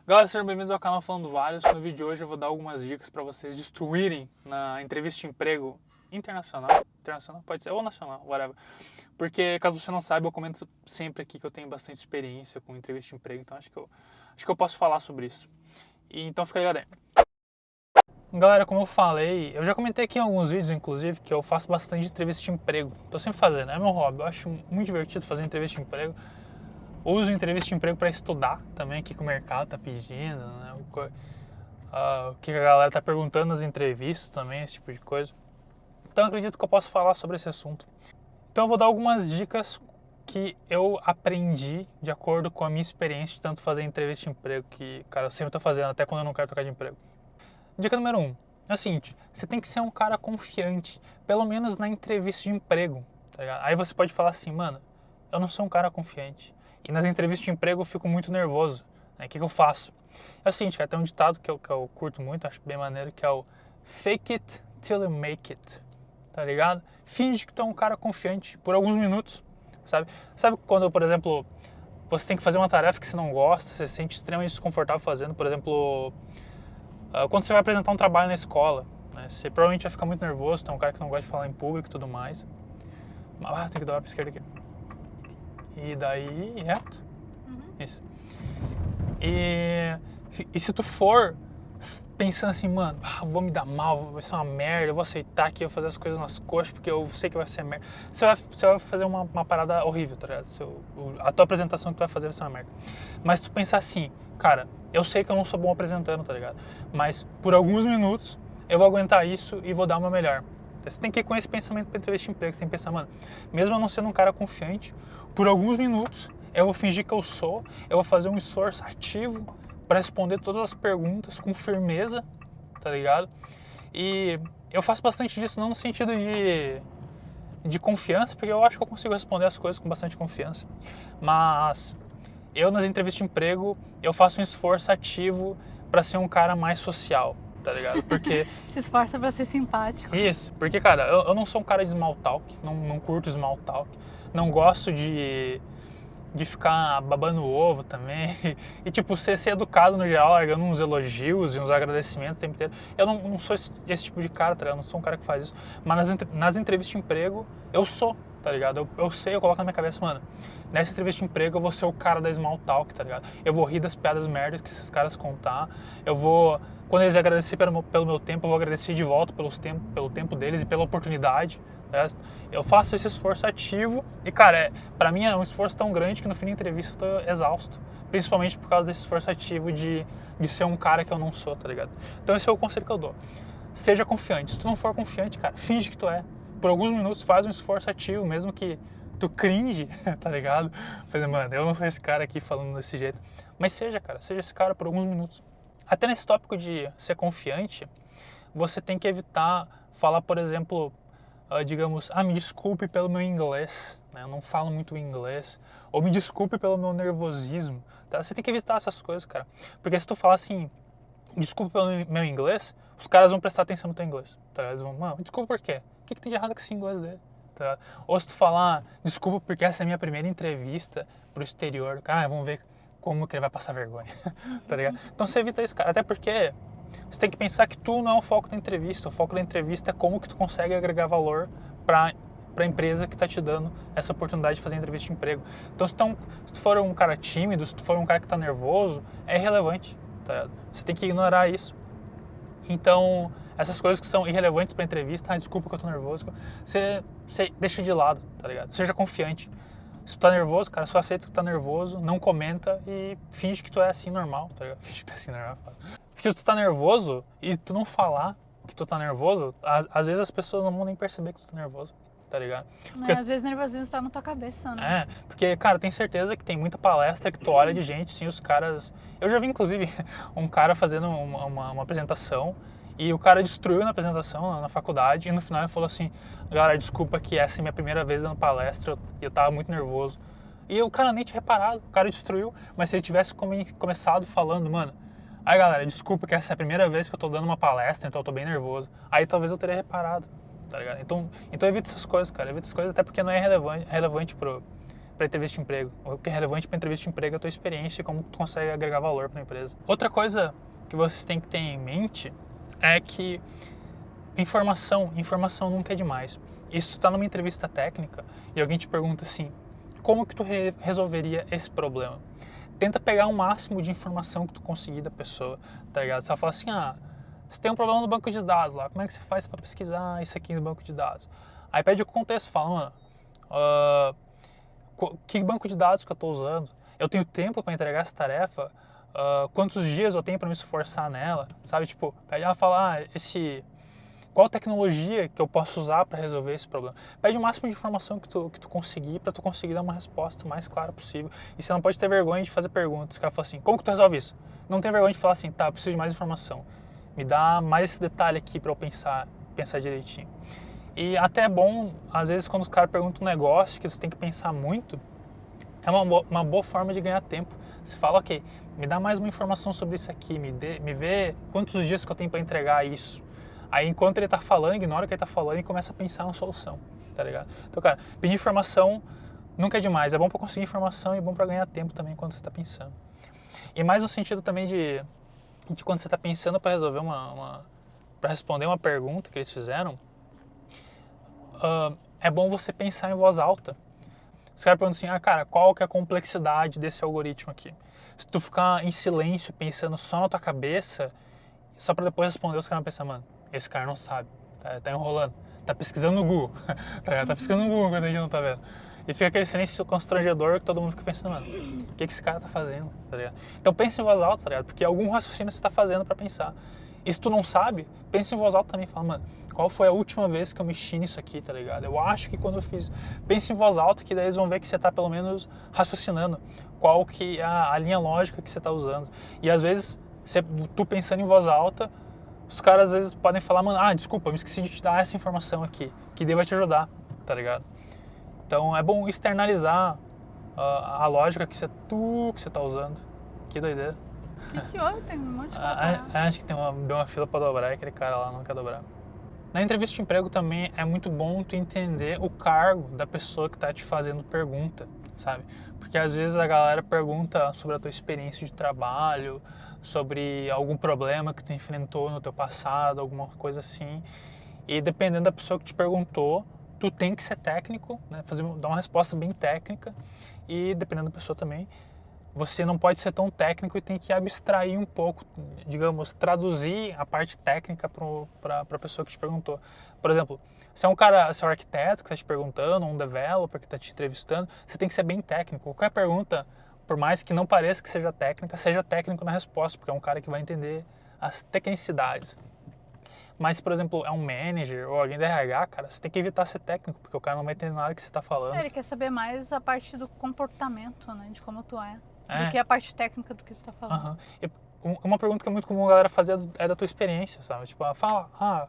Galera, sejam bem-vindos ao canal Falando Vários. No vídeo de hoje eu vou dar algumas dicas para vocês destruírem na entrevista de emprego internacional, pode ser, ou nacional, whatever. Porque, caso você não saiba, eu comento sempre aqui que eu tenho bastante experiência com entrevista de emprego, então acho que eu posso falar sobre isso. E então fica ligado aí. Galera, como eu falei, eu já comentei aqui em alguns vídeos, inclusive, que eu faço bastante entrevista de emprego. Tô sempre fazendo, é meu hobby, eu acho muito divertido fazer entrevista de emprego. Uso entrevista de emprego para estudar também, o que o mercado tá pedindo, né? O que a galera tá perguntando nas entrevistas também, esse tipo de coisa. Então eu acredito que eu posso falar sobre esse assunto. Então eu vou dar algumas dicas que eu aprendi de acordo com a minha experiência de tanto fazer entrevista de emprego, que, cara, eu sempre tô fazendo, até quando eu não quero trocar de emprego. Dica número 1. É o seguinte, você tem que ser um cara confiante, pelo menos na entrevista de emprego, tá ligado? Aí você pode falar assim, mano, eu não sou um cara confiante. E nas entrevistas de emprego eu fico muito nervoso. Né? O que eu faço? É o seguinte, cara, tem um ditado que eu curto muito, acho bem maneiro, que é o fake it till you make it. Tá ligado? Finge que tu é um cara confiante por alguns minutos, sabe? Sabe quando, por exemplo, você tem que fazer uma tarefa que você não gosta, você se sente extremamente desconfortável fazendo, por exemplo, quando você vai apresentar um trabalho na escola, né? Você provavelmente vai ficar muito nervoso, tu é um cara que não gosta de falar em público e tudo mais. Tem que dar uma pra esquerda aqui. E daí, reto. Isso. E se tu for pensando assim, mano, vou me dar mal, vai ser uma merda, eu vou aceitar que eu vou fazer as coisas nas coxas porque eu sei que vai ser merda. Você vai fazer uma parada horrível, tá ligado? A tua apresentação que tu vai fazer vai ser uma merda. Mas tu pensar assim, cara, eu sei que eu não sou bom apresentando, tá ligado? Mas por alguns minutos eu vou aguentar isso e vou dar o meu melhor. Você tem que ir com esse pensamento para entrevista de emprego. Você tem que pensar, mano, mesmo eu não sendo um cara confiante, por alguns minutos eu vou fingir que eu sou, eu vou fazer um esforço ativo para responder todas as perguntas com firmeza, tá ligado? E eu faço bastante disso, não no sentido de confiança, porque eu acho que eu consigo responder as coisas com bastante confiança, mas eu nas entrevistas de emprego, eu faço um esforço ativo para ser um cara mais social, tá ligado? Porque se esforça pra ser simpático. isso, porque, cara, eu não sou um cara de small talk, não curto small talk, não gosto de ficar babando o ovo também, e tipo, ser educado no geral, largando uns elogios e uns agradecimentos o tempo inteiro. Eu não sou esse tipo de cara, tá ligado? Eu não sou um cara que faz isso, mas nas entrevistas de emprego, eu sou, tá ligado? Eu sei, eu coloco na minha cabeça, mano, nessa entrevista de emprego eu vou ser o cara da small talk, tá ligado? Eu vou rir das piadas merdas que esses caras contar, eu vou... Quando eles agradecerem pelo meu tempo, eu vou agradecer de volta pelo tempo deles e pela oportunidade. Eu faço esse esforço ativo e, cara, pra mim é um esforço tão grande que no fim da entrevista eu tô exausto. Principalmente por causa desse esforço ativo de ser um cara que eu não sou, tá ligado? Então esse é o conselho que eu dou. Seja confiante. Se tu não for confiante, cara, finge que tu é. Por alguns minutos faz um esforço ativo, mesmo que tu cringe, tá ligado? Falei, mano, eu não sou esse cara aqui falando desse jeito. Mas seja, cara, seja esse cara por alguns minutos. Até nesse tópico de ser confiante, você tem que evitar falar, por exemplo, digamos, me desculpe pelo meu inglês, né? Eu não falo muito inglês, ou me desculpe pelo meu nervosismo, tá? Você tem que evitar essas coisas, cara, porque se tu falar assim, desculpe pelo meu inglês, os caras vão prestar atenção no teu inglês, tá? Eles vão, mano, desculpa por quê? O que tem de errado com esse inglês dele? Tá? Ou se tu falar, desculpa porque essa é a minha primeira entrevista pro exterior, cara, vamos ver como que ele vai passar vergonha, tá ligado? Então você evita isso, cara, até porque você tem que pensar que tu não é o foco da entrevista, o foco da entrevista é como que tu consegue agregar valor para a empresa que está te dando essa oportunidade de fazer entrevista de emprego. Então se tu for um cara tímido, se tu for um cara que está nervoso, é irrelevante, tá ligado? Você tem que ignorar isso. Então, essas coisas que são irrelevantes para a entrevista, desculpa que eu tô nervoso, você deixa de lado, tá ligado? Seja confiante. Se tu tá nervoso, cara, só aceita que tu tá nervoso, não comenta e finge que tu é assim normal, tá ligado? Finge que tu é assim normal. Se tu tá nervoso e tu não falar que tu tá nervoso, às vezes as pessoas não vão nem perceber que tu tá nervoso, tá ligado? Porque, às vezes o nervosismo tá na tua cabeça, né? Porque, cara, tem certeza que tem muita palestra que tu olha de gente, sim, os caras... Eu já vi, inclusive, um cara fazendo uma apresentação e o cara destruiu na apresentação, na faculdade, e no final ele falou assim, galera, desculpa que essa é minha primeira vez dando palestra e eu tava muito nervoso. E o cara nem tinha reparado, o cara destruiu, mas se ele tivesse começado falando, mano, aí galera, desculpa que essa é a primeira vez que eu tô dando uma palestra, então eu tô bem nervoso. Aí talvez eu teria reparado, tá ligado? Então evita essas coisas, cara, evita essas coisas até porque não é relevante para entrevista de emprego. O que é relevante para entrevista de emprego é a tua experiência e como tu consegue agregar valor para a empresa. Outra coisa que vocês têm que ter em mente é que informação nunca é demais. E se tu tá numa entrevista técnica e alguém te pergunta assim, como que tu resolveria esse problema? Tenta pegar o máximo de informação que tu conseguir da pessoa, tá ligado? Você vai falar assim, você tem um problema no banco de dados lá, como é que você faz para pesquisar isso aqui no banco de dados? Aí pede o contexto, fala, que banco de dados que eu estou usando? Eu tenho tempo para entregar essa tarefa? Quantos dias eu tenho para me esforçar nela? Sabe, tipo, pede ela falar, qual tecnologia que eu posso usar para resolver esse problema? Pede o máximo de informação que tu conseguir para tu conseguir dar uma resposta o mais clara possível. E você não pode ter vergonha de fazer perguntas. O cara fala assim, como que tu resolve isso? Não tem vergonha de falar assim, tá, preciso de mais informação. Me dá mais esse detalhe aqui para eu pensar direitinho. E até é bom, às vezes, quando os caras perguntam um negócio que você tem que pensar muito, é uma boa forma de ganhar tempo. Você fala, ok, me dá mais uma informação sobre isso aqui, me vê quantos dias que eu tenho para entregar isso. Aí, enquanto ele tá falando, ignora o que ele tá falando e começa a pensar na solução, tá ligado? Então, cara, pedir informação nunca é demais. É bom para conseguir informação e é bom para ganhar tempo também quando você tá pensando. E mais no sentido também de quando você tá pensando para resolver para responder uma pergunta que eles fizeram, é bom você pensar em voz alta. Os caras perguntam assim, cara, qual que é a complexidade desse algoritmo aqui? Se tu ficar em silêncio pensando só na tua cabeça, só para depois responder, os caras vão pensar, mano, esse cara não sabe, tá enrolando, tá pesquisando no Google, tá pesquisando no Google quando a gente não tá vendo. E fica aquele silêncio constrangedor que todo mundo fica pensando, mano, o que esse cara tá fazendo, tá ligado? Então pense em voz alta, tá ligado? Porque algum raciocínio você tá fazendo para pensar. E se tu não sabe, pense em voz alta também, fala, mano, qual foi a última vez que eu mexi nisso aqui, tá ligado? Eu acho que quando eu fiz, pense em voz alta, que daí eles vão ver que você tá pelo menos raciocinando, qual que é a linha lógica que você tá usando. E às vezes, tu pensando em voz alta, os caras às vezes podem falar, mano, desculpa, eu me esqueci de te dar essa informação aqui, que daí vai te ajudar, tá ligado? Então é bom externalizar a lógica que você tá usando. Que doideira. Que houve? Tem um monte de coisa. Acho que deu uma fila pra dobrar e aquele cara lá não quer dobrar. Na entrevista de emprego também é muito bom tu entender o cargo da pessoa que tá te fazendo pergunta, sabe? Porque às vezes a galera pergunta sobre a tua experiência de trabalho, sobre algum problema que tu enfrentou no teu passado, alguma coisa assim. E dependendo da pessoa que te perguntou, tu tem que ser técnico, né? Dar uma resposta bem técnica. E dependendo da pessoa também, você não pode ser tão técnico e tem que abstrair um pouco, digamos, traduzir a parte técnica para a pessoa que te perguntou. Por exemplo, se é um arquiteto que está te perguntando, um developer que está te entrevistando, você tem que ser bem técnico. Qualquer pergunta, por mais que não pareça que seja técnica, seja técnico na resposta, porque é um cara que vai entender as tecnicidades. Mas, por exemplo, é um manager ou alguém da RH, cara, você tem que evitar ser técnico, porque o cara não vai entender nada que você está falando. Ele quer saber mais a parte do comportamento, né, de como tu é. Do que a parte técnica do que tu tá falando. Uma pergunta que é muito comum a galera fazer é da tua experiência, sabe? Tipo, fala,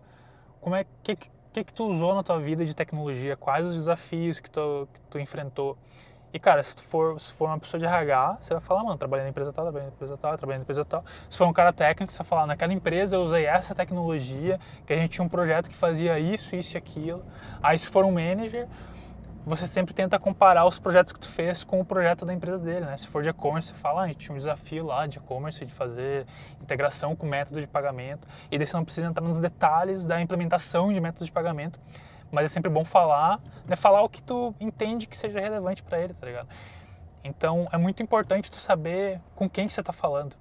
que tu usou na tua vida de tecnologia? Quais os desafios que tu enfrentou? E, cara, se for uma pessoa de RH, você vai falar, mano, trabalhei na empresa tal, trabalhei na empresa tal, trabalhei na empresa tal. Se for um cara técnico, você vai falar, naquela empresa eu usei essa tecnologia, que a gente tinha um projeto que fazia isso e aquilo. Aí, se for um manager, você sempre tenta comparar os projetos que tu fez com o projeto da empresa dele, né? Se for de e-commerce, você fala, a gente tinha um desafio lá de e-commerce, de fazer integração com método de pagamento, e daí você não precisa entrar nos detalhes da implementação de método de pagamento, mas é sempre bom falar, né? Falar o que tu entende que seja relevante para ele, tá ligado? Então, é muito importante tu saber com quem que você tá falando.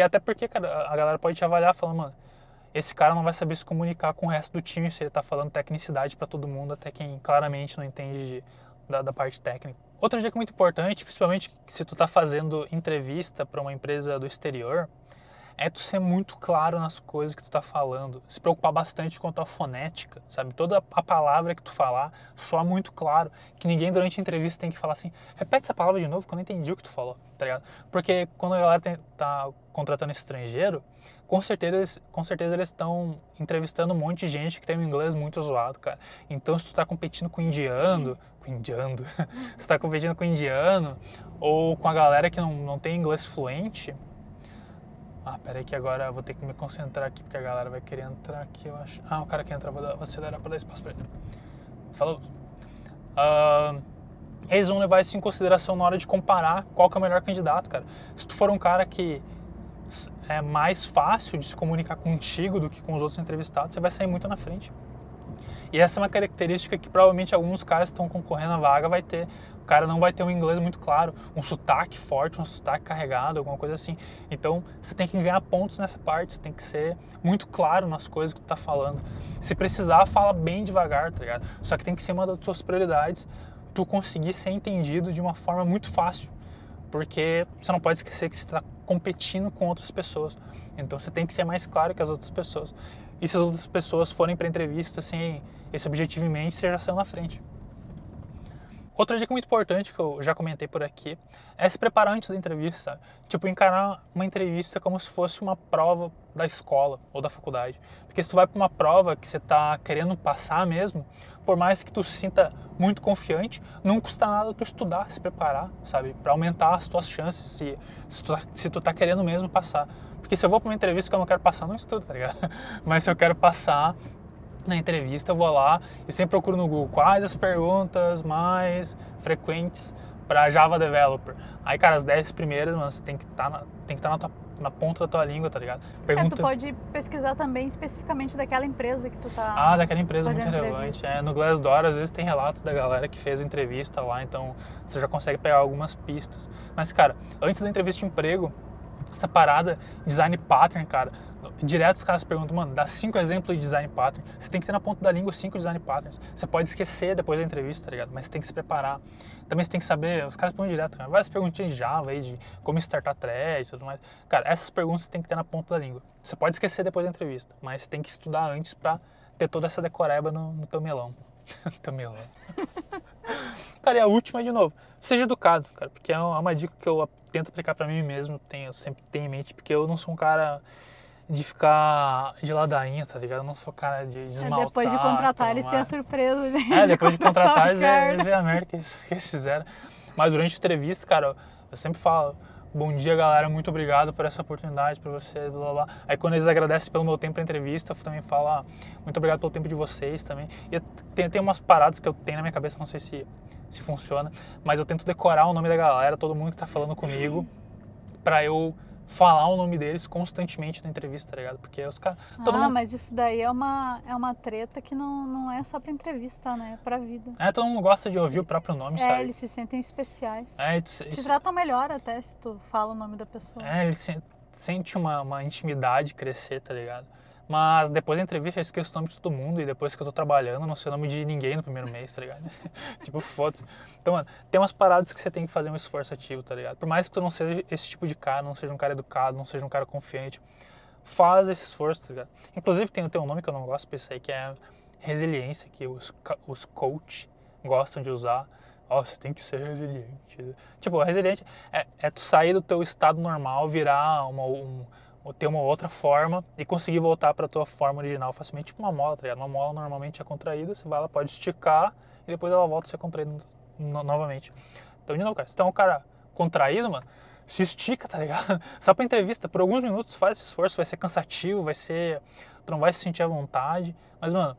Até porque, cara, a galera pode te avaliar falando, mano, esse cara não vai saber se comunicar com o resto do time se ele tá falando tecnicidade para todo mundo, até quem claramente não entende da parte técnica. Outra dica muito importante, principalmente se tu tá fazendo entrevista para uma empresa do exterior, é tu ser muito claro nas coisas que tu tá falando, se preocupar bastante com a tua fonética, sabe? Toda a palavra que tu falar, soa muito claro, que ninguém durante a entrevista tem que falar assim, repete essa palavra de novo que eu não entendi o que tu falou, tá ligado? Porque quando a galera tá contratando estrangeiro, com certeza eles estão entrevistando um monte de gente que tem um inglês muito zoado, cara. Então, se tu tá competindo com indiano, se tá competindo com indiano, ou com a galera que não tem inglês fluente, peraí que agora eu vou ter que me concentrar aqui, porque a galera vai querer entrar aqui, eu acho. O cara quer entrar, vou acelerar para dar espaço pra ele. Falou. eles vão levar isso em consideração na hora de comparar qual que é o melhor candidato, cara. Se tu for um cara que é mais fácil de se comunicar contigo do que com os outros entrevistados, você vai sair muito na frente. E essa é uma característica que provavelmente alguns caras que estão concorrendo à vaga vai ter. O cara não vai ter um inglês muito claro, um sotaque forte, um sotaque carregado, alguma coisa assim. Então, você tem que ganhar pontos nessa parte, você tem que ser muito claro nas coisas que tu tá falando. Se precisar, fala bem devagar, tá ligado? Só que tem que ser uma das tuas prioridades, tu conseguir ser entendido de uma forma muito fácil. Porque você não pode esquecer que você está competindo com outras pessoas. Então, você tem que ser mais claro que as outras pessoas. E se as outras pessoas forem para entrevista sem esse objetivo em mente, você já saiu na frente. Outra dica muito importante que eu já comentei por aqui é se preparar antes da entrevista, sabe? Tipo, encarar uma entrevista como se fosse uma prova da escola ou da faculdade. Porque se tu vai para uma prova que você tá querendo passar mesmo, por mais que tu se sinta muito confiante, não custa nada tu estudar, se preparar, sabe? Para aumentar as tuas chances se tu tá querendo mesmo passar. Porque se eu vou para uma entrevista que eu não quero passar, eu não estudo, tá ligado? Mas se eu quero passar na entrevista, eu vou lá e sempre procuro no Google quais as perguntas mais frequentes para Java Developer. Aí, cara, as 10 primeiras, mano, você tem que estar na ponta da tua língua, tá ligado? Tu pode pesquisar também especificamente daquela empresa que tu tá daquela empresa muito relevante. Entrevista. No Glassdoor, às vezes tem relatos da galera que fez entrevista lá, então você já consegue pegar algumas pistas. Mas, cara, antes da entrevista de emprego, essa parada, design pattern, cara, direto os caras perguntam, mano, dá 5 exemplos de design pattern. Você tem que ter na ponta da língua 5 design patterns. Você pode esquecer depois da entrevista, tá ligado? Mas você tem que se preparar. Também você tem que saber, os caras perguntam direto, cara, várias perguntinhas de Java aí, de como startar thread e tudo mais. Cara, essas perguntas você tem que ter na ponta da língua. Você pode esquecer depois da entrevista, mas você tem que estudar antes pra ter toda essa decoreba no teu melão. Teu melão. Cara, e a última de novo, seja educado, cara, porque é uma dica que eu tento aplicar pra mim mesmo, eu sempre tenho em mente, porque eu não sou um cara de ficar de ladainha, tá ligado? Eu não sou cara de esmaltar. Depois de contratar, eles têm a surpresa. Depois de contratar, eles veem a merda que eles fizeram. Mas durante a entrevista, cara, eu sempre falo, bom dia, galera, muito obrigado por essa oportunidade, por você, blá, blá. Aí quando eles agradecem pelo meu tempo na entrevista, eu também falo, muito obrigado pelo tempo de vocês também. E tem umas paradas que eu tenho na minha cabeça, não sei se funciona, mas eu tento decorar o nome da galera, todo mundo que tá falando comigo, pra eu falar o nome deles constantemente na entrevista, tá ligado? Porque os caras... mas isso daí é uma treta que não é só pra entrevista, né? É pra vida. Todo mundo gosta de ouvir o próprio nome, sabe? Eles se sentem especiais. Te tratam melhor até se tu fala o nome da pessoa. Eles sentem uma intimidade crescer, tá ligado? Mas depois da entrevista eu esqueço o nome de todo mundo e depois que eu tô trabalhando eu não sei o nome de ninguém no primeiro mês, tá ligado? Tipo, foda-se. Então, mano, tem umas paradas que você tem que fazer um esforço ativo, tá ligado? Por mais que tu não seja esse tipo de cara, não seja um cara educado, não seja um cara confiante, faz esse esforço, tá ligado? Inclusive tem um nome que eu não gosto pra isso aí, que é resiliência, que os coach gostam de usar. Você tem que ser resiliente. Tipo, resiliente é tu sair do teu estado normal, virar ou ter uma outra forma e conseguir voltar para a tua forma original facilmente, tipo uma mola, tá ligado? Uma mola normalmente é contraída, você vai, ela pode esticar e depois ela volta a ser contraída novamente. Então, de novo, cara, se tu é um cara contraído, mano, se estica, tá ligado? Só pra entrevista, por alguns minutos faz esse esforço, vai ser cansativo, tu não vai se sentir à vontade, mas, mano,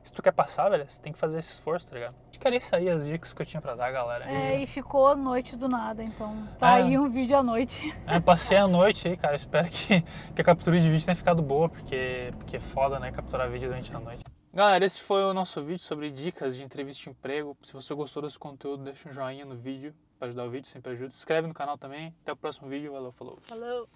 se tu quer passar, velho, você tem que fazer esse esforço, tá ligado? Acho que era isso aí, as dicas que eu tinha pra dar, galera. E ficou noite do nada, então tá aí um vídeo à noite. Passei a noite aí, cara, espero que a captura de vídeo tenha ficado boa, porque é foda, né, capturar vídeo durante a noite. Galera, esse foi o nosso vídeo sobre dicas de entrevista de emprego. Se você gostou desse conteúdo, deixa um joinha no vídeo pra ajudar o vídeo, sempre ajuda. Se inscreve no canal também. Até o próximo vídeo, valeu, falou. Falou.